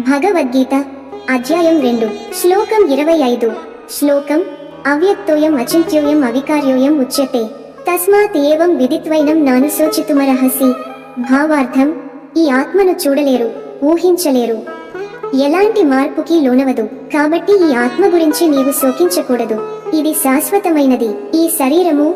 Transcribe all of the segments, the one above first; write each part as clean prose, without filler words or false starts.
భగవద్గీత అధ్యాయం 2 శ్లోకం 25 శ్లోకం అవ్యక్తోయం అచింత్యోయం అవికార్యోయం ఉచ్యతే తస్మాత్ ఏవం విదిత్వైనం నానుశోచితుమర్హసి. భావార్థం: ఈ ఆత్మను చూడలేరు, ఊహించలేరు, ఎలాంటి మార్పుకి లోనవదు. కాబట్టి ఈ ఆత్మ గురించి నీవు శోకించకూడదు. ఇది శాశ్వతమైనది. ఈ శరీరము,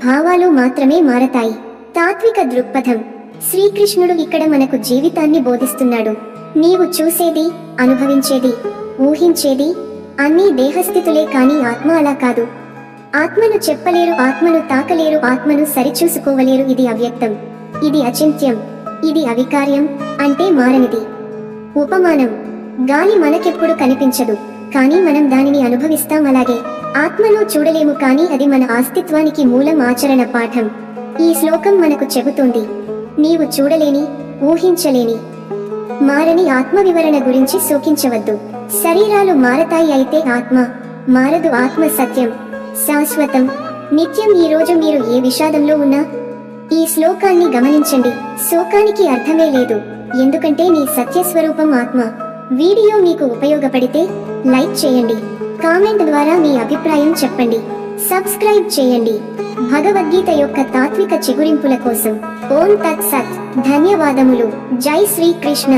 భావాలు మాత్రమే మారతాయి. తాత్విక దృక్పథం: శ్రీకృష్ణుడు ఇక్కడ మనకు జీవితాన్ని బోధిస్తున్నాడు. నీవు చూసేది, అనుభవించేది, ఊహించేది అన్నీ దేహస్థితులే, కాని ఆత్మ అలా కాదు. ఆత్మను చెప్పలేరు, ఆత్మను తాకలేరు, ఆత్మను సరిచూసుకోవలేరు. ఇది అవ్యక్తం, ఇది అచింత్యం, ఇది అవికార్యం, అంటే మారనిది. ఉపమానం: గాలి మనకెప్పుడు కనిపించదు, కానీ మనం దానిని అనుభవిస్తాం. అలాగే ఆత్మను చూడలేము, కానీ అది మన అస్తిత్వానికి మూలం. ఆచరణ పాఠం: ఈ శ్లోకం మనకు చెబుతోంది, నీవు చూడలేని, ఊహించలేని, మారని ఆత్మ వివరణ గురించి శోకించవద్దు. శరీరాలు మారతాయి, అయితే ఆత్మ మారదు. ఆత్మ సత్యం, శాశ్వతం, నిత్యం. ఈ రోజు మీరు ఏ విషాదంలో ఉన్నా ఈ శ్లోకాన్ని గమనించండి. శోకానికి అర్థమే లేదు, ఎందుకంటే నీ సత్యస్వరూపం ఆత్మ. వీడియో మీకు ఉపయోగపడితే లైక్ చేయండి, కామెంట్ ద్వారా మీ అభిప్రాయం చెప్పండి, సబ్స్క్రైబ్ చేయండి. భగవద్గీత యొక్క తాత్విక చిగురింపుల కోసం. ఓం తత్ సత్. ధన్యవాదములు. జై శ్రీకృష్ణ.